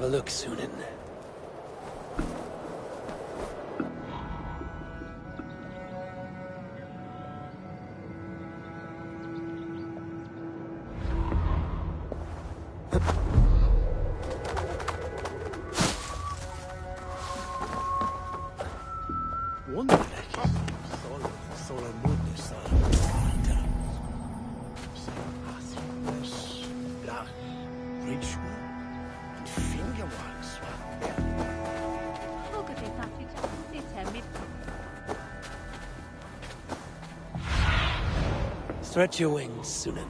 have a look, Sunan. Stretch your wings, Sunan.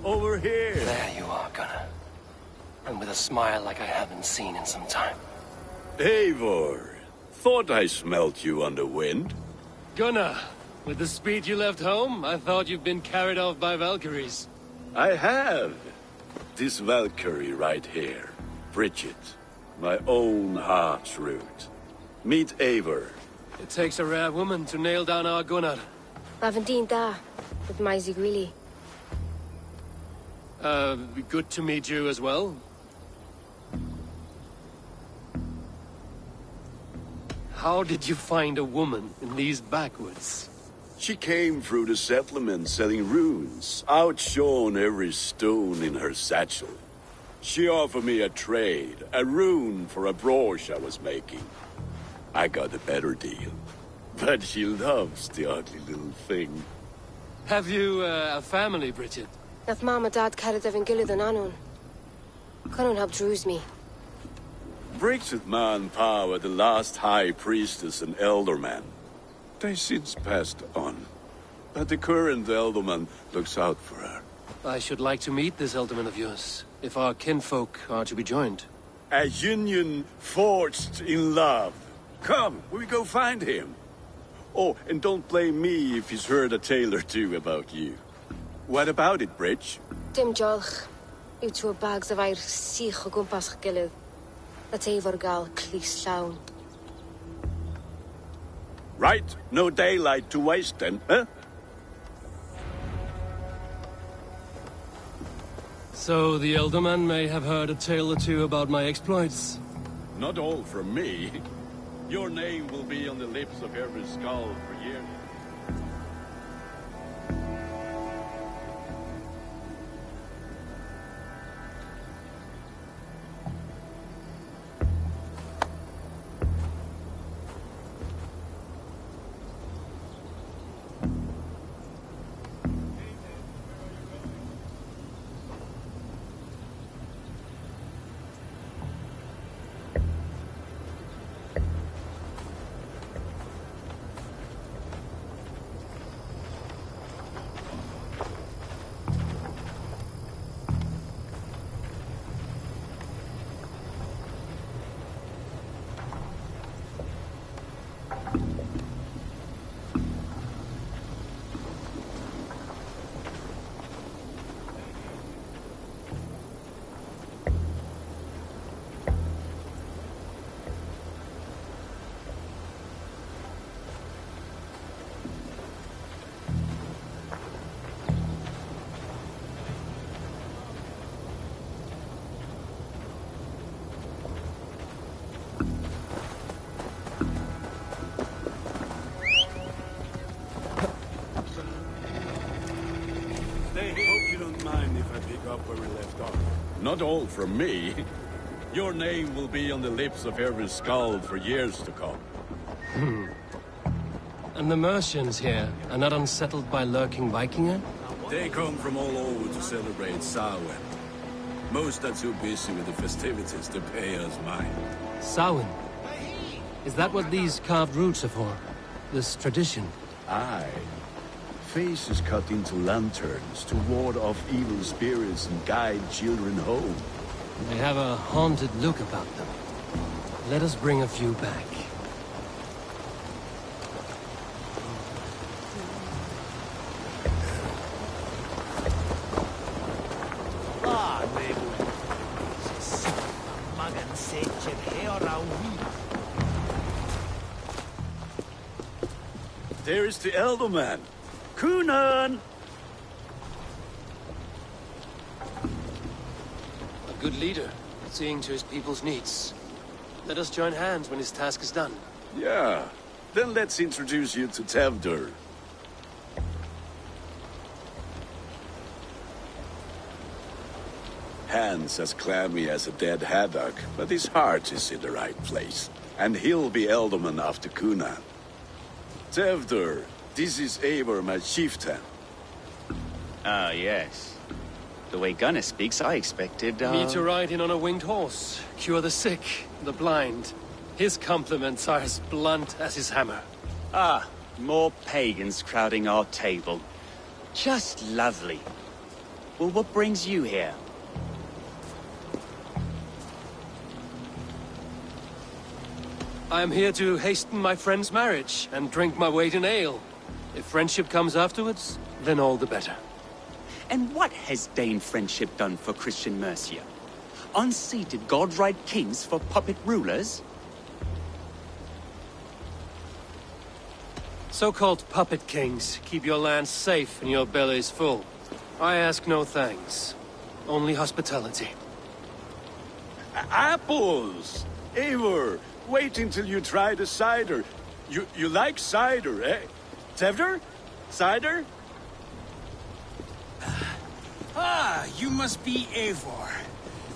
Over here! There you are, Gunnar. And with a smile like I haven't seen in some time. Eivor, thought I smelt you on the wind. Gunnar, with the speed you left home, I thought you'd been carried off by Valkyries. I have. This Valkyrie right here. Bridget. My own heart's root. Meet Eivor. It takes a rare woman to nail down our Gunnar. Lavendine da, with Maisy Greeley. Good to meet you as well. How did you find a woman in these backwoods? She came through the settlement selling runes, outshone every stone in her satchel. She offered me a trade, a rune for a brooch I was making. I got a better deal. But she loves the ugly little thing. Have you a family, Bridget? Nath Mama Dad carried Evan Gillid and Anun. Couldn't help druise me. Bridget Man Pa were the last high priestess and elderman. They since passed on. But the current elderman looks out for her. I should like to meet this elderman of yours, if our kinfolk are to be joined. A union forged in love. Come, we go find him. Oh, and don't blame me if he's heard a tale or two about you. What about it, Bridge? Dim jolch. Yw trwy bags of air sych o gwmpas gilydd. That Eivor gal clis llawn. Right, no daylight to waste then, huh? So the elderman may have heard a tale or two about my exploits. Not all from me. Your name will be on the lips of every skull for years. up where we left off. Not all from me. Your name will be on the lips of every skald for years to come. And the Mercians here are not unsettled by lurking Vikinger? They come from all over to celebrate Samhain. Most are too busy with the festivities to pay us mind. Samhain? Is that what these carved roots are for? This tradition? Aye. Faces cut into lanterns to ward off evil spirits and guide children home. They have a haunted look about them. Let us bring a few back. There is the elder man. Kunan! A good leader, seeing to his people's needs. Let us join hands when his task is done. Yeah. Then let's introduce you to Tevdur. Hands as clammy as a dead haddock, but his heart is in the right place. And he'll be Elderman after Kunan. Tevdur, this is Eivor, my chieftain. Ah, yes. The way Gunnar speaks, I expected, Me to ride in on a winged horse, cure the sick, the blind. His compliments are as blunt as his hammer. Ah, more pagans crowding our table. Just lovely. Well, what brings you here? I am here to hasten my friend's marriage and drink my weight in ale. If friendship comes afterwards, then all the better. And what has Dane friendship done for Christian Mercia? Unseated god-right kings for puppet rulers? So-called puppet kings keep your lands safe and your bellies full. I ask no thanks, only hospitality. Apples! Eivor, wait until you try the cider. You like cider, eh? Tevdur? Cider? Ah, you must be Eivor.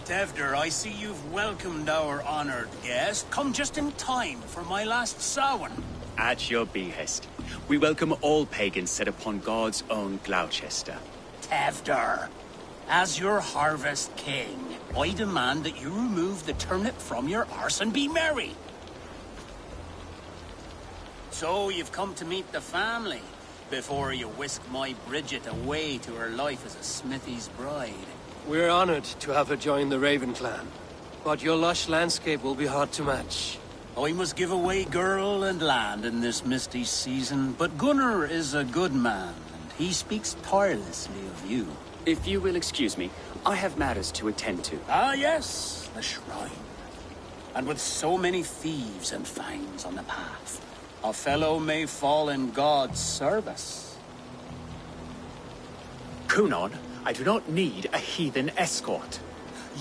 Tevdur, I see you've welcomed our honored guest. Come just in time for my last Samhain. At your behest. We welcome all pagans set upon God's own Gloucester. Tevdur, as your harvest king, I demand that you remove the turnip from your arse and be merry. So you've come to meet the family, before you whisk my Bridget away to her life as a smithy's bride. We're honored to have her join the Raven clan, but your lush landscape will be hard to match. I must give away girl and land in this misty season, but Gunnar is a good man, and he speaks tirelessly of you. If you will excuse me, I have matters to attend to. Ah, yes, the shrine. And with so many thieves and fangs on the path, a fellow may fall in God's service. Kunan, I do not need a heathen escort.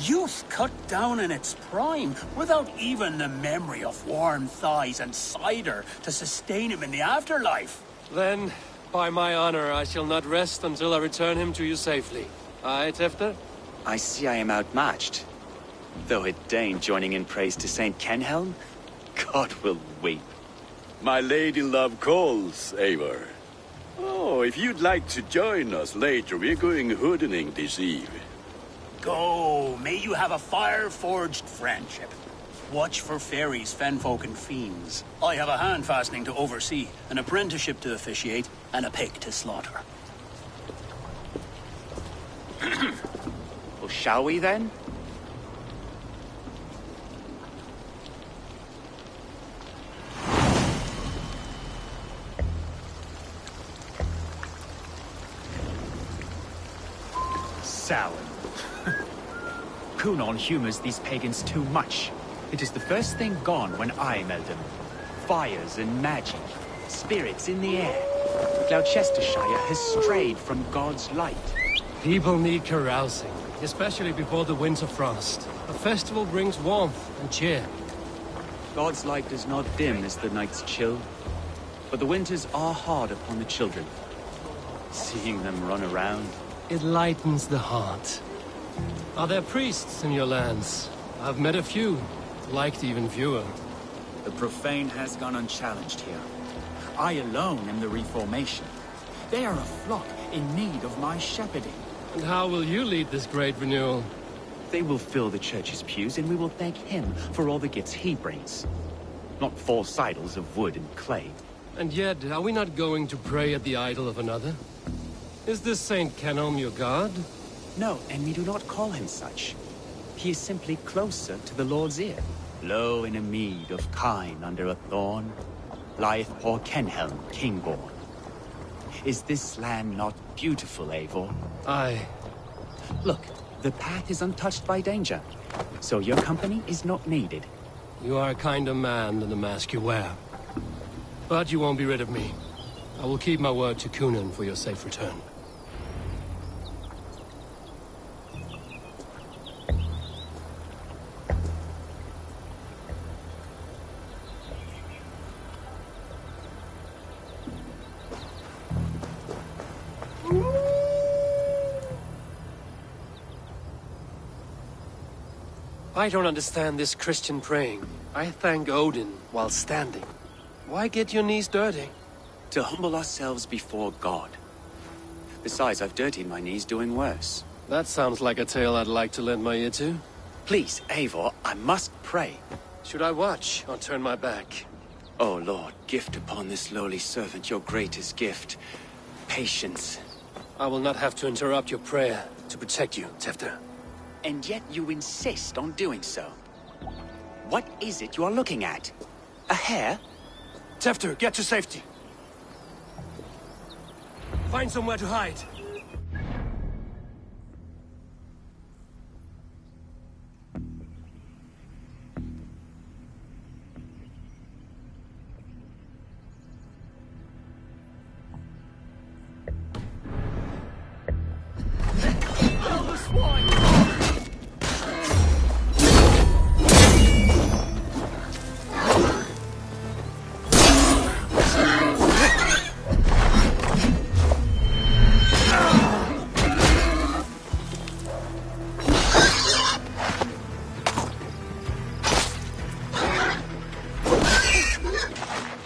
Youth cut down in its prime, without even the memory of warm thighs and cider to sustain him in the afterlife. Then, by my honor, I shall not rest until I return him to you safely. Aye, Tefter? I see I am outmatched. Though a Dane joining in praise to Saint Kenhelm, God will weep. My lady love calls, Eivor. Oh, if you'd like to join us later, we're going hoodening this eve. Go, may you have a fire-forged friendship. Watch for fairies, fenfolk, and fiends. I have a hand fastening to oversee, an apprenticeship to officiate, and a pig to slaughter. Well, shall we then? Samhain. Kunan humors these pagans too much. It is the first thing gone when I meld them. Fires and magic, spirits in the air. Gloucestershire has strayed from God's light. People need carousing, especially before the winter frost. A festival brings warmth and cheer. God's light does not dim as the nights chill, but the winters are hard upon the children. Seeing them run around. It lightens the heart. Are there priests in your lands? I've met a few, liked even fewer. The profane has gone unchallenged here. I alone am the Reformation. They are a flock in need of my shepherding. And how will you lead this great renewal? They will fill the church's pews, and we will thank him for all the gifts he brings. Not false idols of wood and clay. And yet, are we not going to pray at the idol of another? Is this Saint Kenelm your god? No, and we do not call him such. He is simply closer to the Lord's ear. Lo, in a mead of kine under a thorn, lieth poor Kenhelm, king-born. Is this land not beautiful, Eivor? Aye. Look, the path is untouched by danger, so your company is not needed. You are a kinder man than the mask you wear. But you won't be rid of me. I will keep my word to Kunan for your safe return. I don't understand this Christian praying. I thank Odin while standing. Why get your knees dirty? To humble ourselves before God. Besides, I've dirtied my knees doing worse. That sounds like a tale I'd like to lend my ear to. Please, Eivor, I must pray. Should I watch or turn my back? Oh Lord, gift upon this lowly servant your greatest gift. Patience. I will not have to interrupt your prayer to protect you, Tefter. And yet you insist on doing so. What is it you are looking at? A hare? Tefter, get to safety. Find somewhere to hide.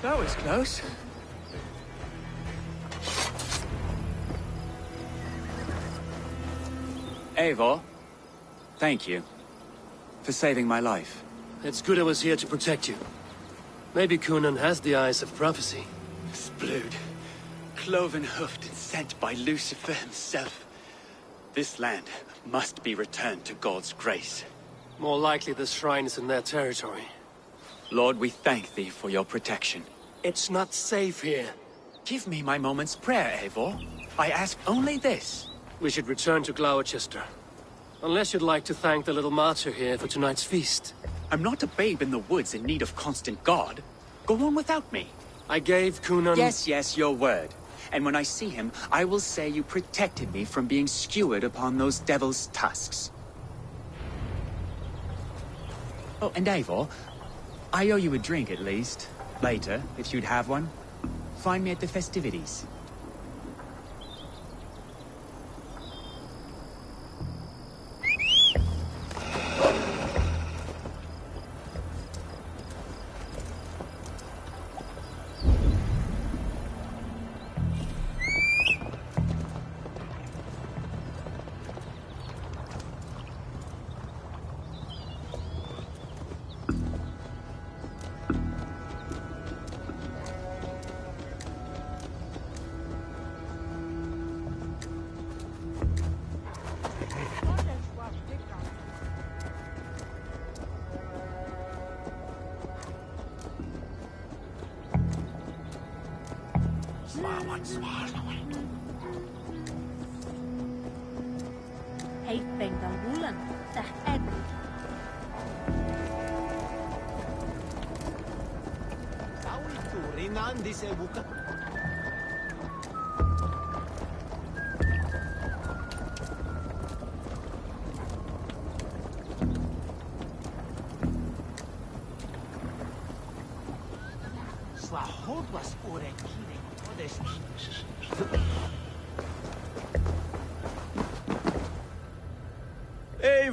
That was close. Eivor, thank you for saving my life. It's good I was here to protect you. Maybe Kunan has the eyes of prophecy. Splood, cloven-hoofed and sent by Lucifer himself. This land must be returned to God's grace. More likely this shrine is in their territory. Lord, we thank thee for your protection. It's not safe here. Give me my moment's prayer, Eivor. I ask only this. We should return to Glowecester. Unless you'd like to thank the little martyr here for tonight's feast. I'm not a babe in the woods in need of constant guard. Go on without me. I gave Kunan... Yes, your word. And when I see him, I will say you protected me from being skewered upon those devil's tusks. Oh, and Eivor, I owe you a drink at least. Later, if you'd have one. Find me at the festivities.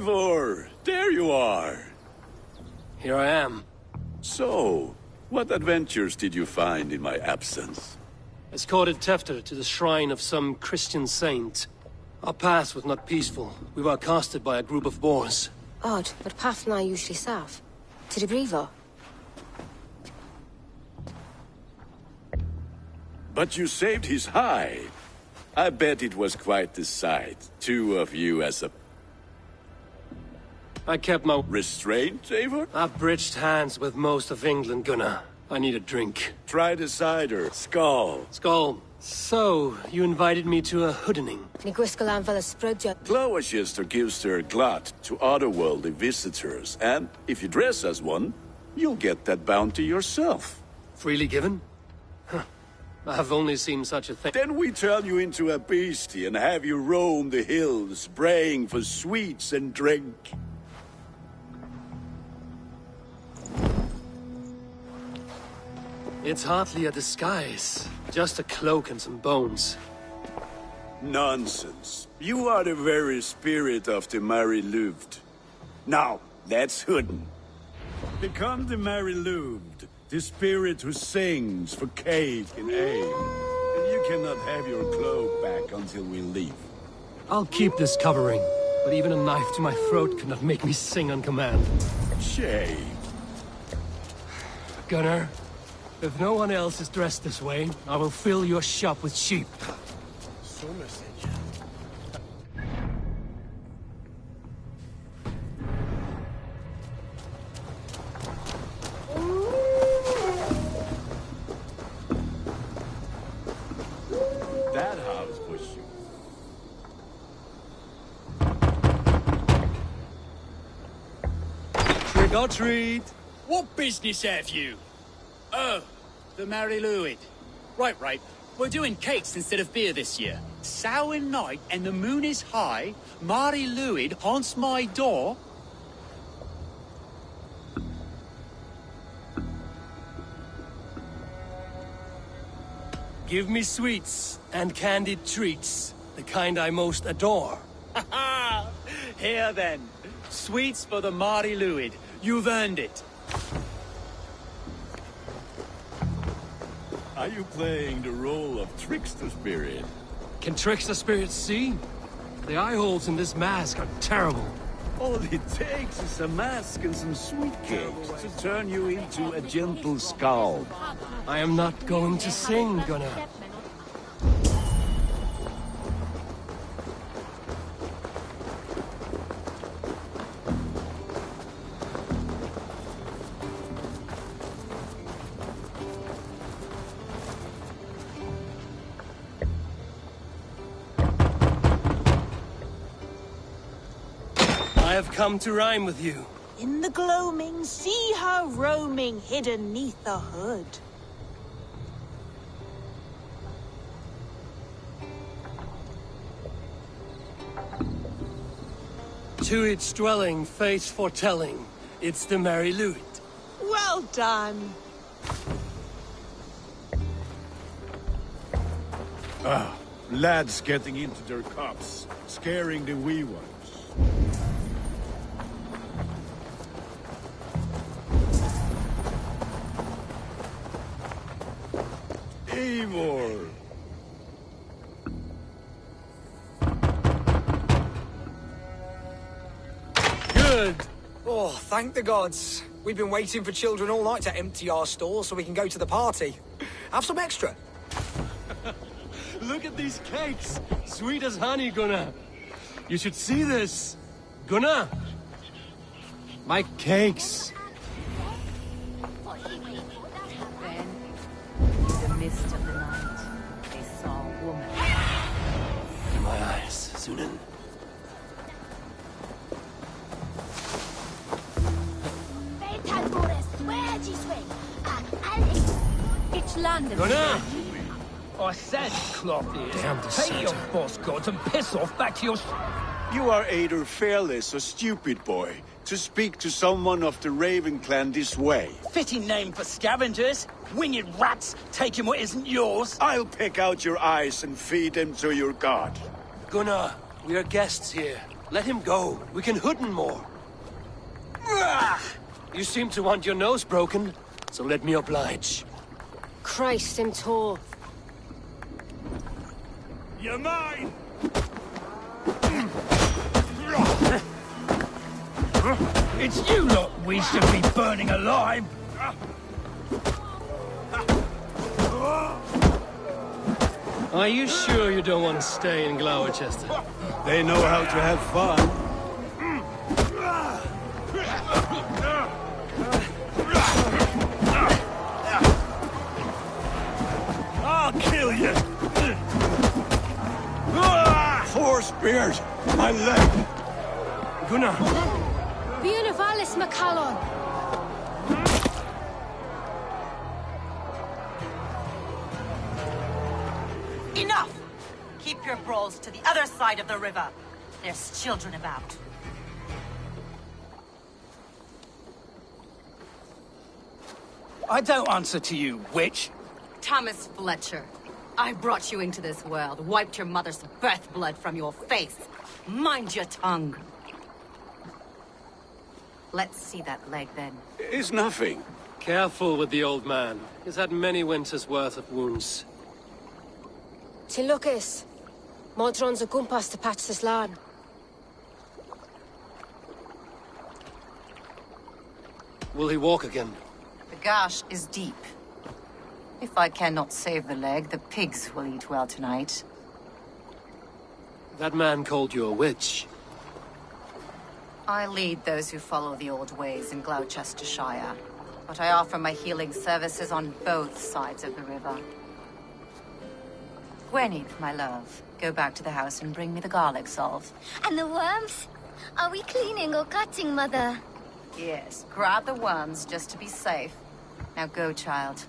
Eivor! There you are! Here I am. So, what adventures did you find in my absence? Escorted Tefter to the shrine of some Christian saint. Our path was not peaceful. We were accosted by a group of boars. Odd, but path na usually safe. To the brievo. But you saved his hide. I bet it was quite the sight. Two of you as a... I kept my restraint, Eivor? I've bridged hands with most of England, Gunnar. I need a drink. Try the cider. Skull. Skull. So, you invited me to a hoodening. Ni gwisgolan fel ysbrydio. Glowecestrescire gives their glut to otherworldly visitors, and if you dress as one, you'll get that bounty yourself. Freely given? Huh. I've only seen such a thing. Then we turn you into a beastie and have you roam the hills, braying for sweets and drink. It's hardly a disguise. Just a cloak and some bones. Nonsense. You are the very spirit of the Mary Louved. Now, that's Hooden. Become the Mary Louved, the spirit who sings for cake and ale. And you cannot have your cloak back until we leave. I'll keep this covering, but even a knife to my throat could not make me sing on command. Shame. Gunnar, if no one else is dressed this way, I will fill your shop with sheep. So message. That house was you. Trick or treat! What business have you? Oh, the Mary Louid. Right. We're doing cakes instead of beer this year. Samhain night and the moon is high. Mari Luid haunts my door. Give me sweets and candied treats, the kind I most adore. Here then. Sweets for the Mari Luid. You've earned it. Are you playing the role of trickster spirit? Can trickster spirits see? The eye holes in this mask are terrible. All it takes is a mask and some sweet cakes to turn you into a gentle skull. I am not going to sing, Gunnar. I have come to rhyme with you. In the gloaming, see her roaming, hidden neath the hood. To each dwelling, fate foretelling, it's the Mary Louid. Well done. Lads getting into their cups, scaring the wee ones. Eivor! Good! Oh, thank the gods. We've been waiting for children all night to empty our stores so we can go to the party. Have some extra. Look at these cakes! Sweet as honey, Gunnar. You should see this. Gunnar! My cakes! Then, in the mist of the night, they saw a woman. In my eyes, Sunan. It's London. Gunnar! I said, Clothiers, Damn pay deserter. your boss gods and piss off back to your... You are either fearless or stupid, boy, to speak to someone of the Raven clan this way. Fitting name for scavengers. Winged rats taking what isn't yours. I'll pick out your eyes and feed them to your god. Gunnar, we are guests here. Let him go. We can hood him more. You seem to want your nose broken, so let me oblige. Christ him tall. You're mine! It's you lot we should be burning alive! Are you sure you don't want to stay in Glowechester? They know how to have fun. I'll kill you! Four spears! My leg! Gunnar! Bíonna Valis Macallon. Enough! Keep your brawls to the other side of the river. There's children about. I don't answer to you, witch. Thomas Fletcher, I brought you into this world, wiped your mother's birth blood from your face. Mind your tongue. Let's see that leg, then. It's nothing. Careful with the old man. He's had many winters' worth of wounds. Till Lucas. Modron's a gumpas to patch this land. Will he walk again? The gash is deep. If I cannot save the leg, the pigs will eat well tonight. That man called you a witch. I lead those who follow the old ways in Glowecestrescire, but I offer my healing services on both sides of the river. Gwyneth, my love, go back to the house and bring me the garlic salt. And the worms? Are we cleaning or cutting, Mother? Yes, grab the worms just to be safe. Now go, child.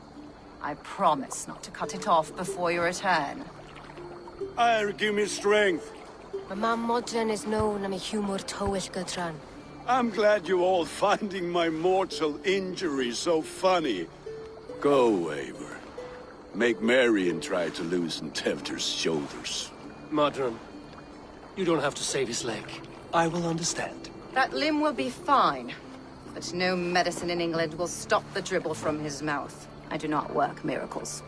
I promise not to cut it off before you return. Give me strength. My mam Modron is known am a humor towish gudran. I'm glad you all finding my mortal injury so funny. Go, Eivor. Make Marion try to loosen Tevder's shoulders. Modron, you don't have to save his leg. I will understand. That limb will be fine, but no medicine in England will stop the dribble from his mouth. I do not work miracles.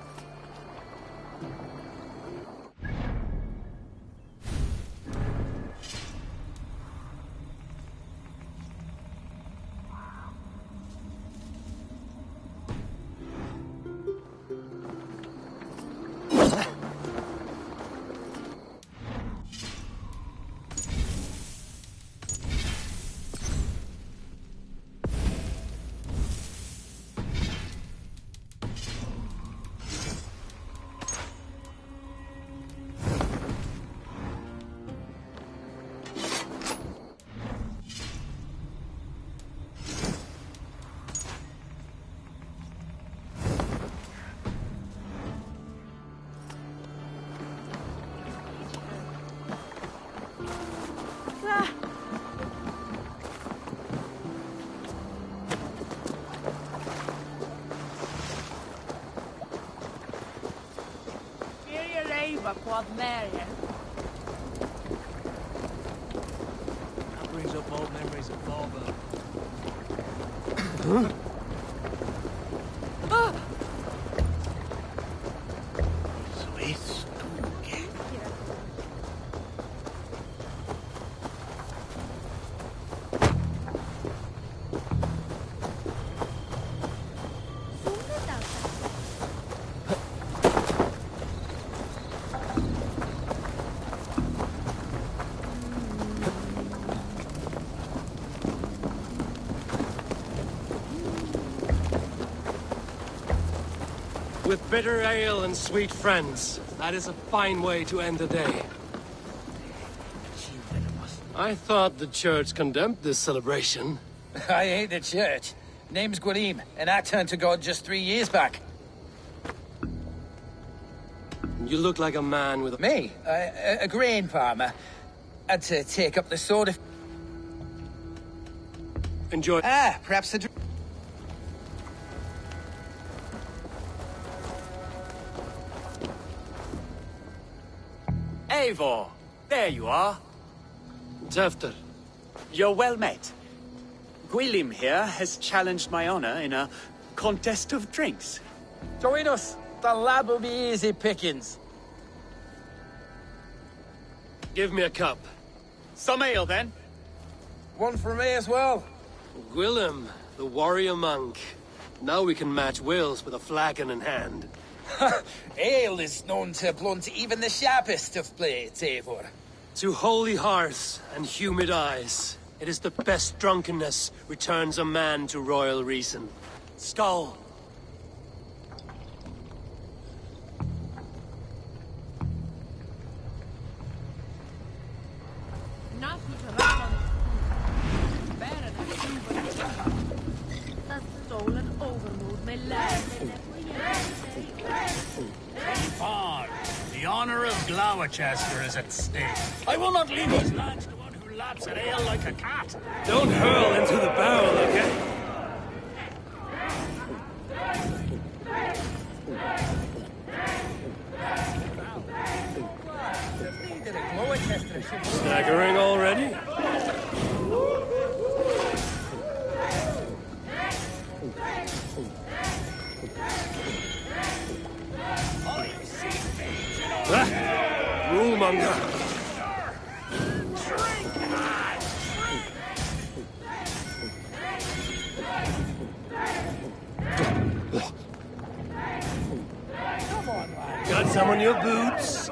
That brings up old memories of Marlborough. Huh? With bitter ale and sweet friends. That is a fine way to end the day. I thought the church condemned this celebration. I hate the church. Name's Gwalim, and I turned to God just 3 years back. You look like a man with a... Me? A grain farmer. Had to take up the sword if... Enjoy... Ah, perhaps a... Eivor, there you are. Tefter. You're well met. Gwilym here has challenged my honor in a contest of drinks. Join us. The lab will be easy pickings. Give me a cup. Some ale, then. One for me as well. Gwilym, the warrior monk. Now we can match Wales with a flagon in hand. Ale is known to blunt even the sharpest of blades, Eivor. To holy hearths and humid eyes, it is the best drunkenness returns a man to royal reason. Skull. The honor of Glowecestrescire is at stake. I will not leave these lands to one who laps at ale like a cat. Don't hurl into the barrel, okay? Staggering already? Rulemonger! Got some on your boots?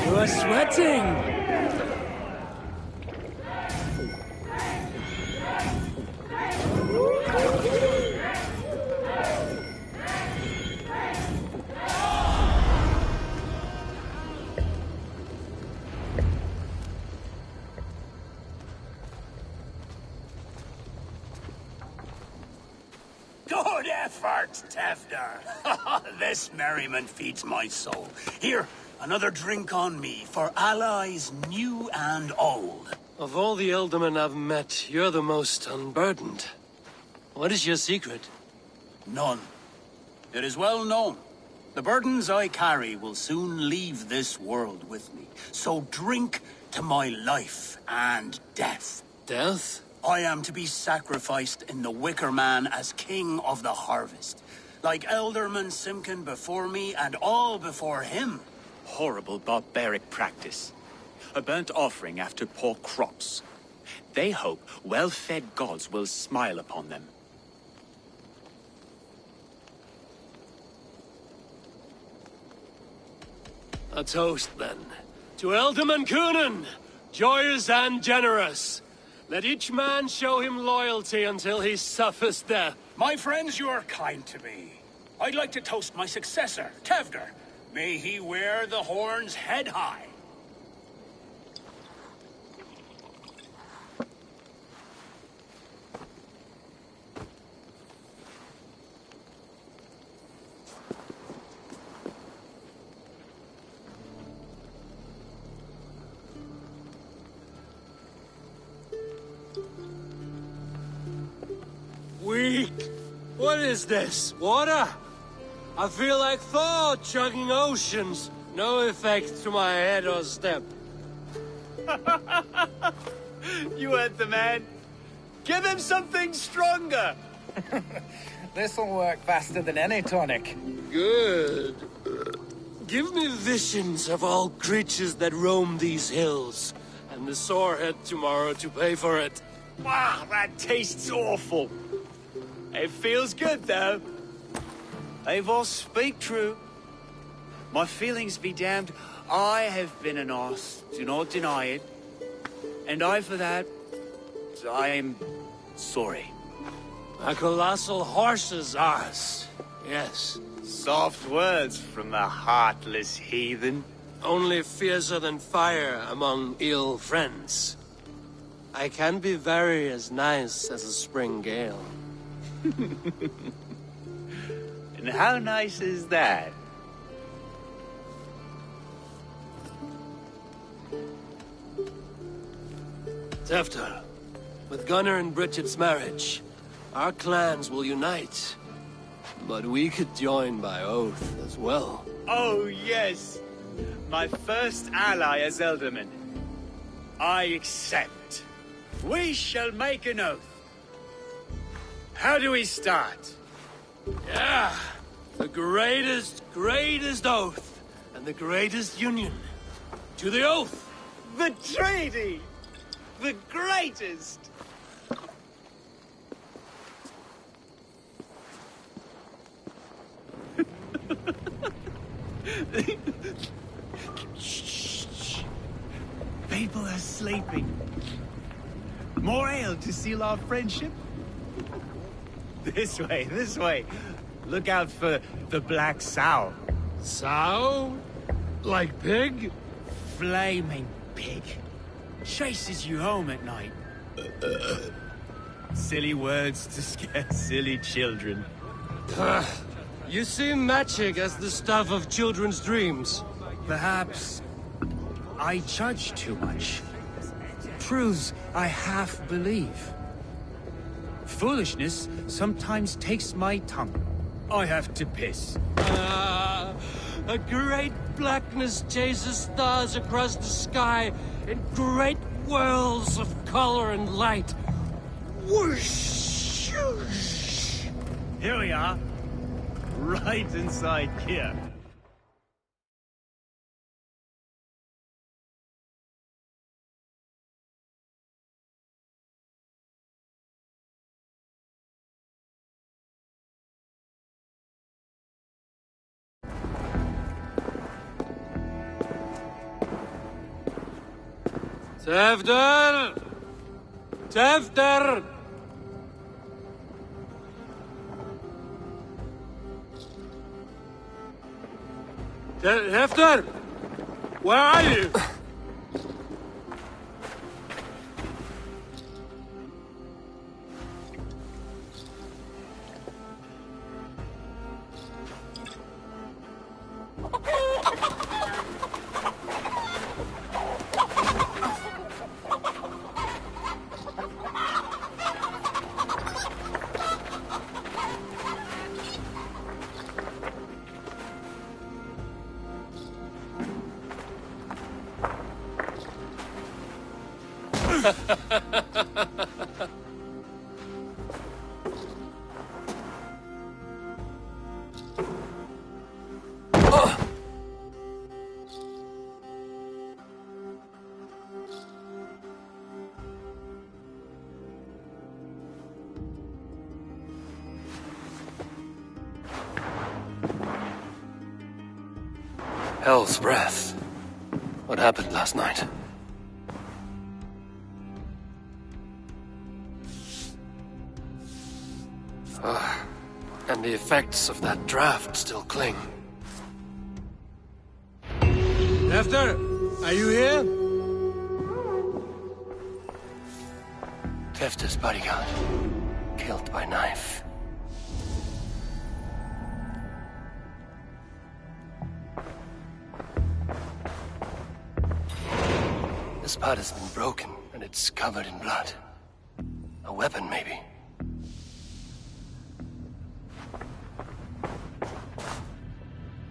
You are sweating! Good effort, Tefter. This merriment feeds my soul. Here, another drink on me for allies new and old. Of all the Eldermen I've met, you're the most unburdened. What is your secret? None. It is well known. The burdens I carry will soon leave this world with me. So drink to my life and death. Death? I am to be sacrificed in the Wicker Man as king of the harvest. Like Elderman Simkin before me and all before him. Horrible barbaric practice. A burnt offering after poor crops. They hope well-fed gods will smile upon them. A toast, then. To Elderman Coonan, joyous and generous. Let each man show him loyalty until he suffers death. My friends, you are kind to me. I'd like to toast my successor, Tevder. May he wear the horns head high. Weak. What is this? Water? I feel like Thor chugging oceans. No effect to my head or step. You heard the man. Give him something stronger. This'll work faster than any tonic. Good. Give me visions of all creatures that roam these hills, and the sorehead tomorrow to pay for it. Wow, that tastes awful. It feels good, though. Eivor, speak true. My feelings be damned. I have been an arse, do not deny it. And I, for that, I am sorry. A colossal horse's arse, yes. Soft words from the heartless heathen. Only fiercer than fire among ill friends. I can be very as nice as a spring gale. And how nice is that? Tefter, with Gunnar and Bridget's marriage, Our clans will unite. But we could join by oath as well. Oh, yes. My first ally as Elderman. I accept. We shall make an oath. How do we start? Yeah. The greatest oath. And the greatest union. To the oath! The treaty! The greatest! Shh. People are sleeping. More ale to seal our friendship? This way, this way. Look out for the black sow. Sow? Like pig? Flaming pig. Chases you home at night. Silly words to scare silly children. You see magic as the stuff of children's dreams. Perhaps I judge too much. Truths I half believe. Foolishness sometimes takes my tongue. I have to piss. A great blackness chases stars across the sky in great whirls of color and light. Whoosh! Here we are. Right inside here. Tefter! Tefter! Tefter! Where are you? Hell's breath. What happened last night? And the effects of that draft still cling. Tefter, are you here? Tefter's bodyguard. Killed by knife. This part has been broken, and it's covered in blood. A weapon, maybe.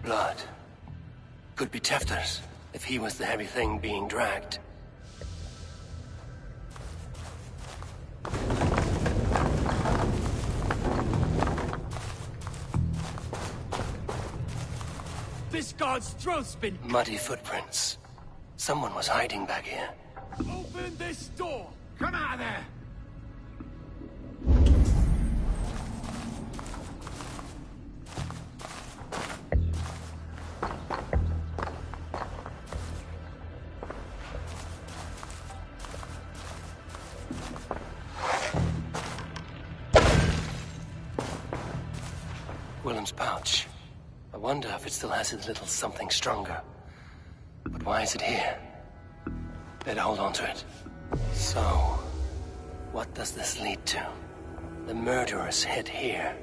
Blood. Could be Tefter's, if he was the heavy thing being dragged. This guard's throat's been... Muddy footprints. Someone was hiding back here. Open this door! Come out of there! Willem's pouch. I wonder if it still has its little something stronger. But why is it here? Better hold on to it. So, what does this lead to? The murderers hid here,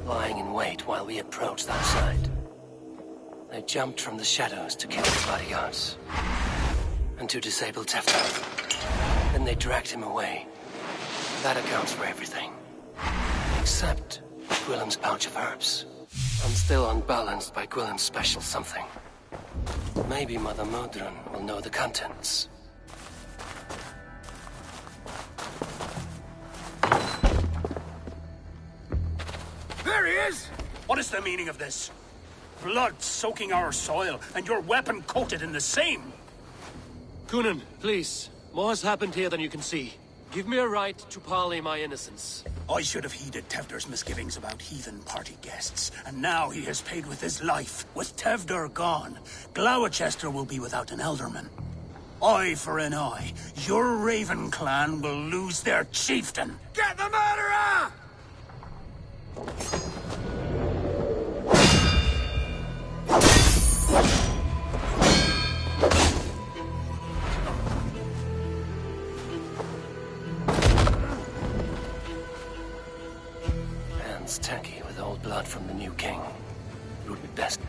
lying in wait while we approached that side. They jumped from the shadows to kill the bodyguards. And to disable Tefter. Then they dragged him away. That accounts for everything. accept Gwilym's pouch of herbs. I'm still unbalanced by Gwilym's special something. Maybe Mother Modron will know the contents. There he is! What is the meaning of this? Blood soaking our soil, and your weapon coated in the same! Kunan, please. More has happened here than you can see. Give me a right to parley my innocence. I should have heeded Tevder's misgivings about heathen party guests, and now he has paid with his life. With Tevder gone, Glowecester will be without an elderman. Eye for an eye, your Raven clan will lose their chieftain! Get the murderer! Hands tacky with old blood from the new king. It would be best.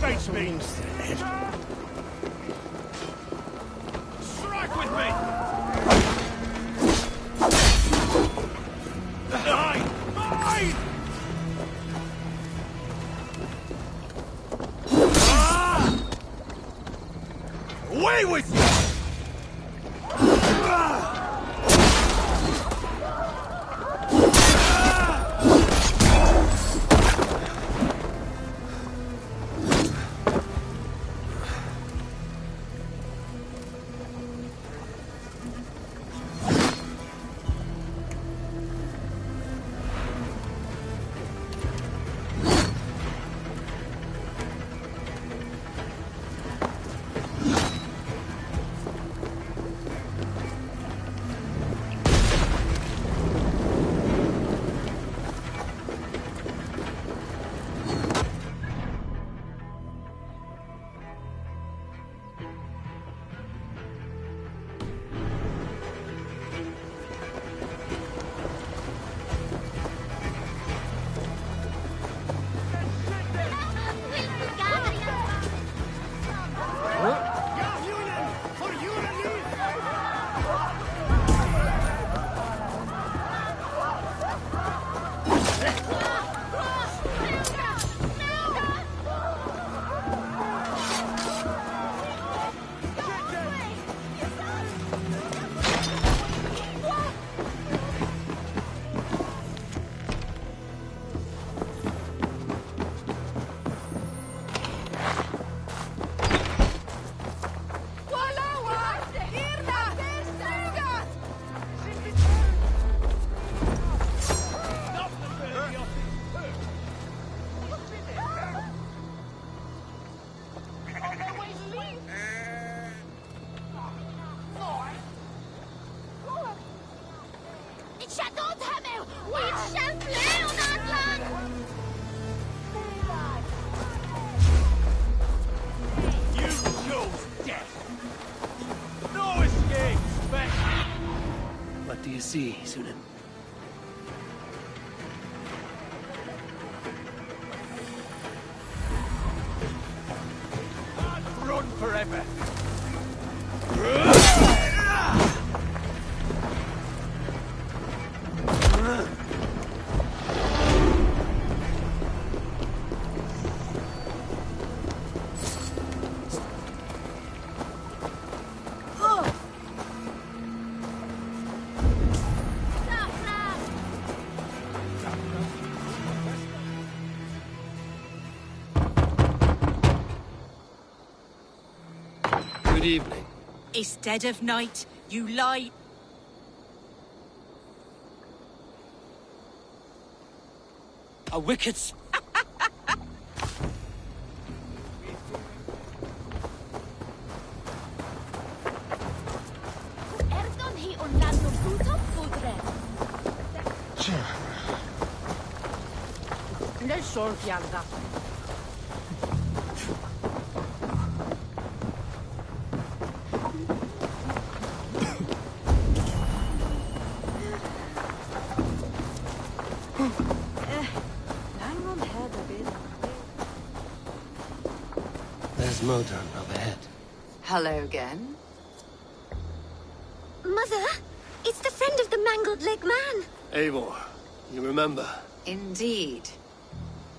Face me! Strike with me! Mine! Mine! Ah! Away with you! You chose death. No escape, What do you see, Sunan? Run forever. Good evening. It's dead of night. You lie. A wicked There's Modron up ahead. Hello again. Mother, it's the friend of the mangled leg man. Eivor, you remember? Indeed.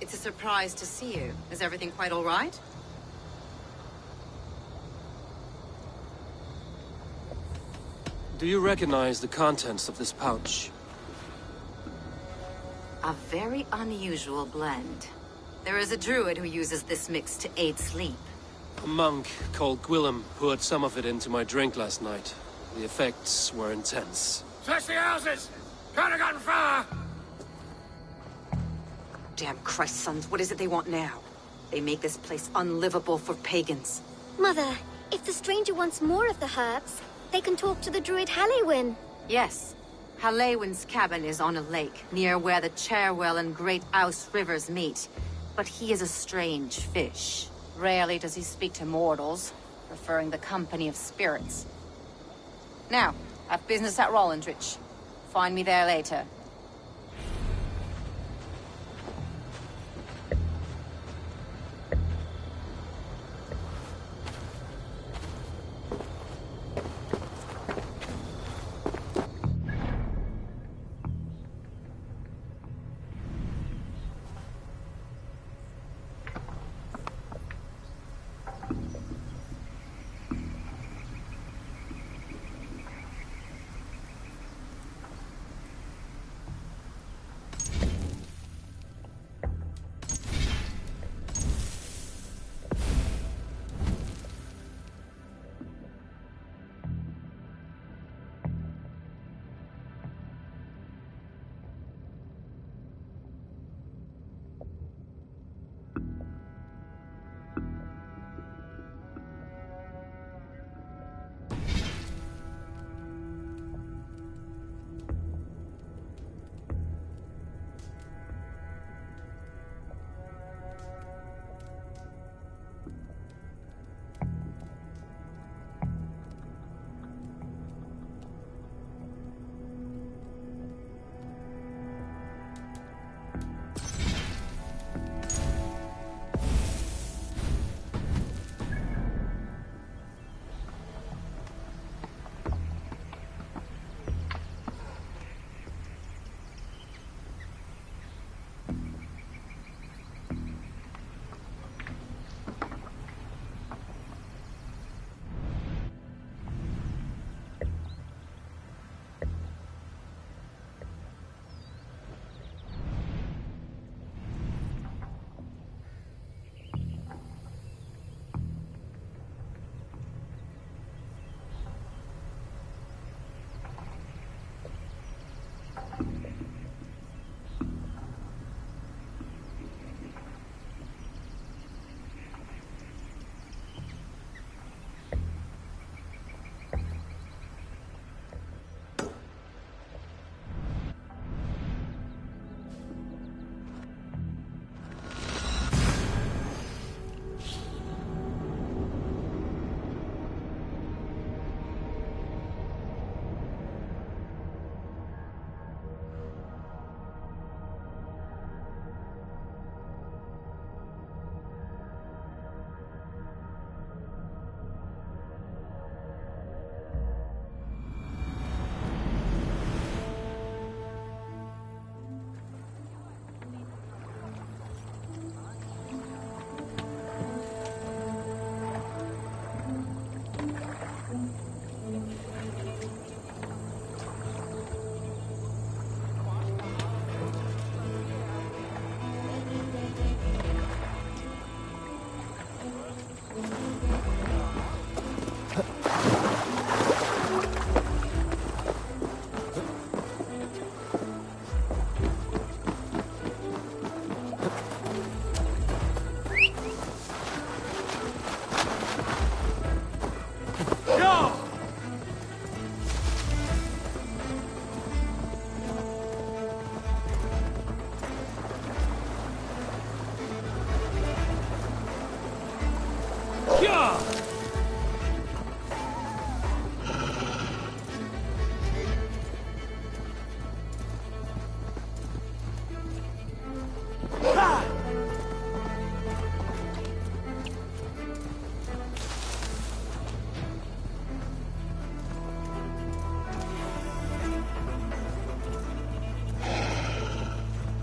It's a surprise to see you. Is everything quite all right? Do you recognize the contents of this pouch? A very unusual blend. There is a druid who uses this mix to aid sleep. A monk called Gwillem poured some of it into my drink last night. The effects were intense. Search the houses! Can't have gotten far! Damn Christ, sons, what is it they want now? They make this place unlivable for pagans. Mother, if the stranger wants more of the herbs, they can talk to the druid Halewyn. Yes. Halewyn's cabin is on a lake, near where the Cherwell and Great Ouse rivers meet. But he is a strange fish. Rarely does he speak to mortals, preferring the company of spirits. Now, I've business at Rollendrich. Find me there later.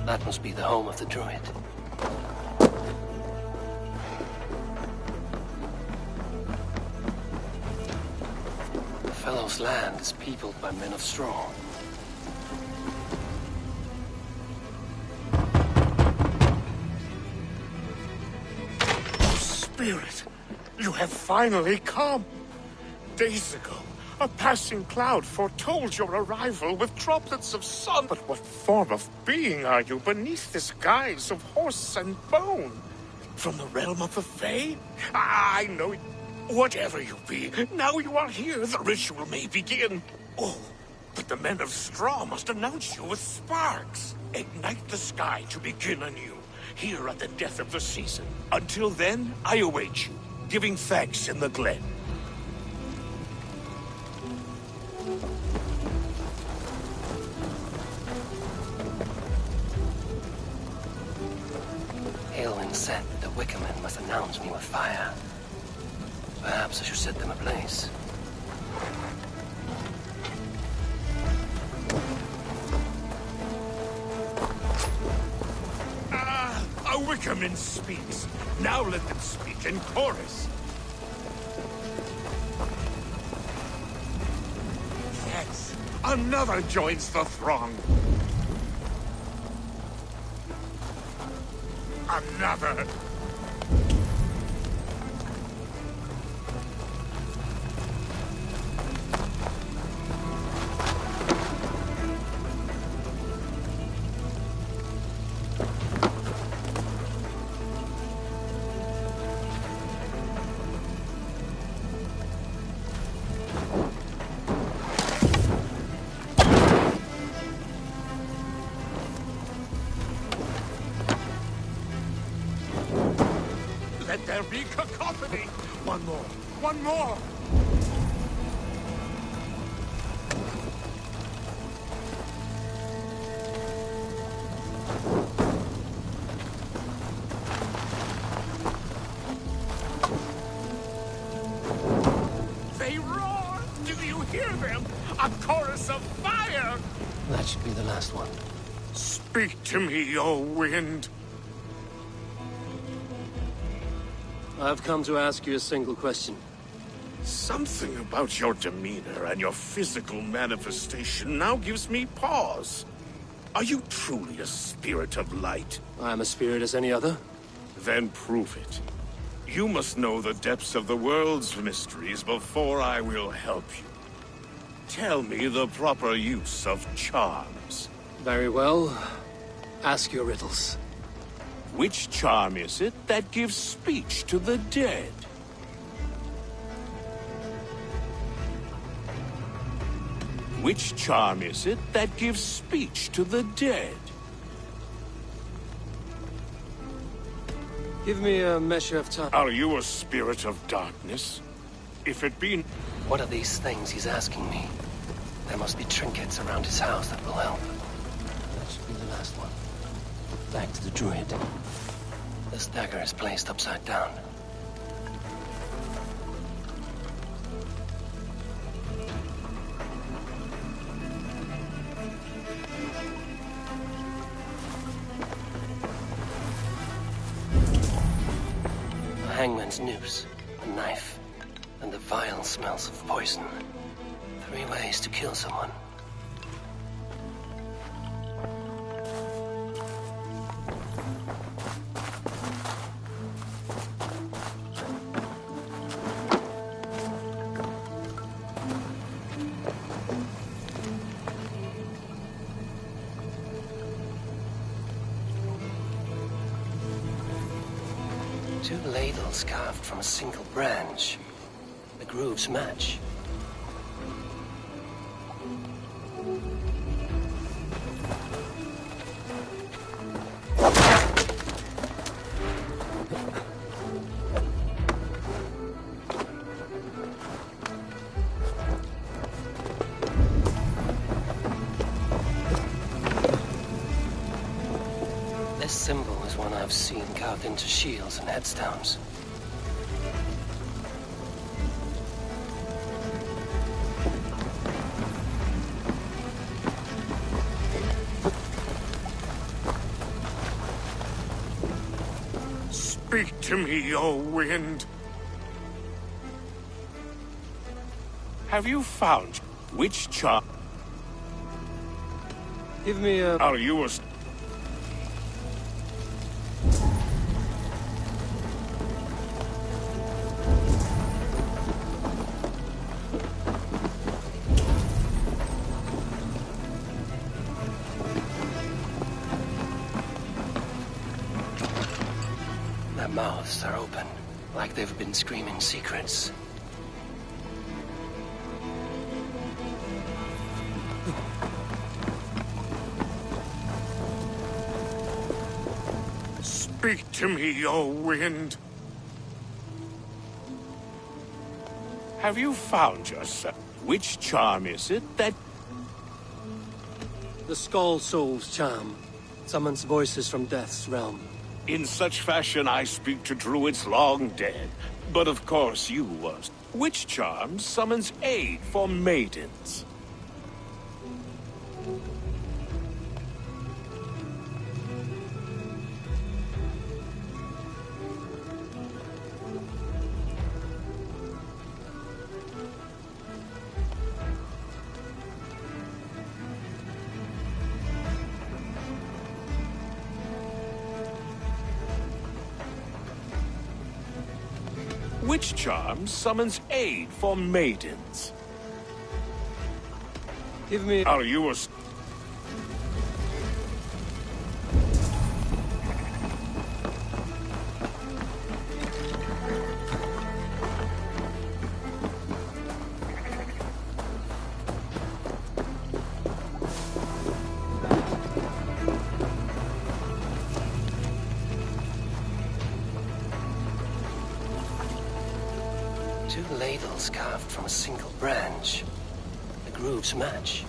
That must be the home of the druid. The fellow's land is peopled by men of straw. Spirit, you have finally come. Days ago, a passing cloud foretold your arrival with droplets of sun. But what form of being are you beneath this guise of horse and bone? From the realm of the Fae? I know it. Whatever you be, now you are here, the ritual may begin. Oh, but the men of straw must announce you with sparks. Ignite the sky to begin anew, here at the death of the season. Until then, I await you, giving thanks in the glen. Aelwyn said that the Wicker Men must announce me with fire. Perhaps I should set them ablaze. A Wickerman speaks. Now let them speak in chorus. Yes, another joins the throng. Another. Let there be cacophony! One more! One more! They roar! Do you hear them? A chorus of fire! That should be the last one. Speak to me, O wind! I've come to ask you a single question. Something about your demeanor and your physical manifestation now gives me pause. Are you truly a spirit of light? I'm a spirit as any other. Then prove it. You must know the depths of the world's mysteries before I will help you. Tell me the proper use of charms. Very well. Ask your riddles. Which charm is it that gives speech to the dead? Which charm is it that gives speech to the dead? Give me a measure of time. Are you a spirit of darkness? If it be... What are these things he's asking me? There must be trinkets around his house that will help. That should be the last one. Back to the druid. This dagger is placed upside down. A hangman's noose, a knife, and the vile smells of poison. 3 ways to kill someone. Two ladles carved from a single branch. The grooves match. seen carved into shields and headstones. Speak to me, O wind. Have you found which charm? Give me a... Are you a... Their mouths are open, like they've been screaming secrets. Speak to me, O wind. Have you found yourself? Which charm is it that... The Skull Soul's charm. Summons voices from Death's realm. In such fashion I speak to druids long dead. But of course you was. Which charm summons aid for maidens? Which charm summons aid for maidens? Give me... Are you a... Two ladles carved from a single branch. The grooves match.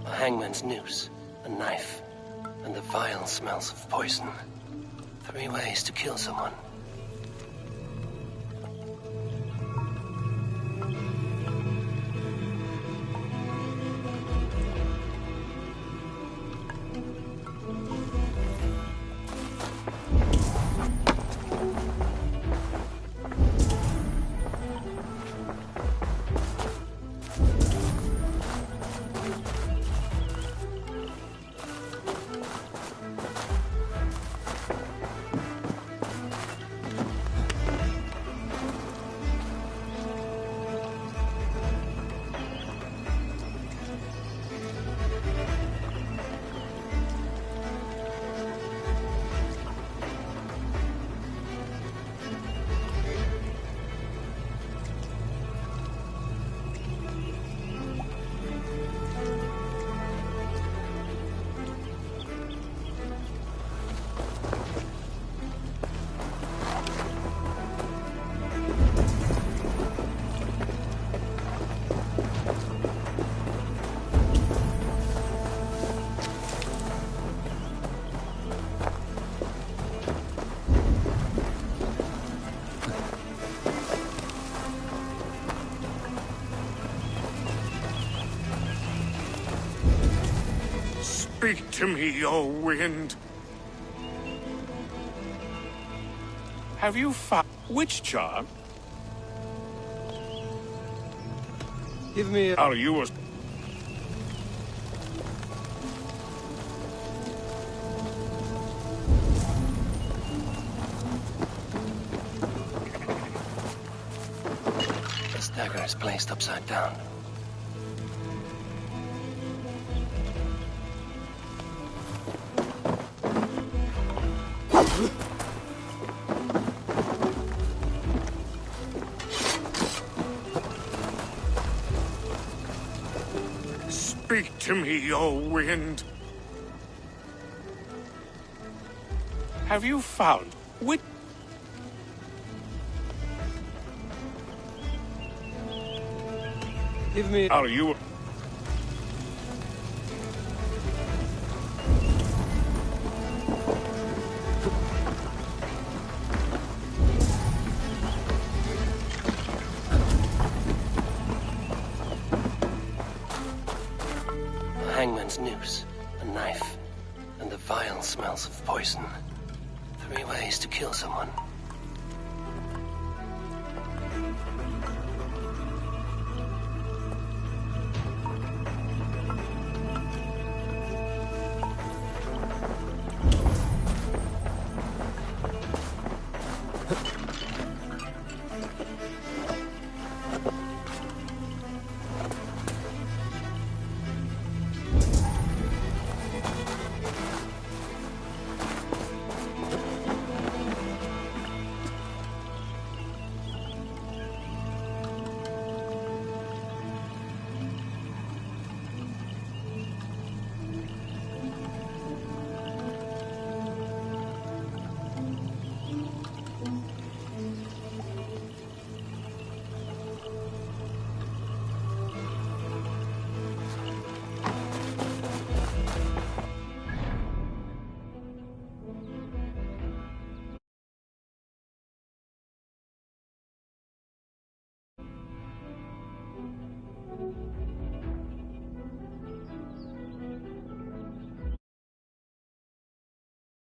Hangman's noose, a knife, and the vile smells of poison. 3 ways to kill someone. Speak to me, O wind. Have you found... Which charm? Give me a... Are you a... This dagger is placed upside down. Speak to me, O wind. Have you found which... Give me... Are you... A hangman's noose, a knife, and the vile smells of poison. 3 ways to kill someone.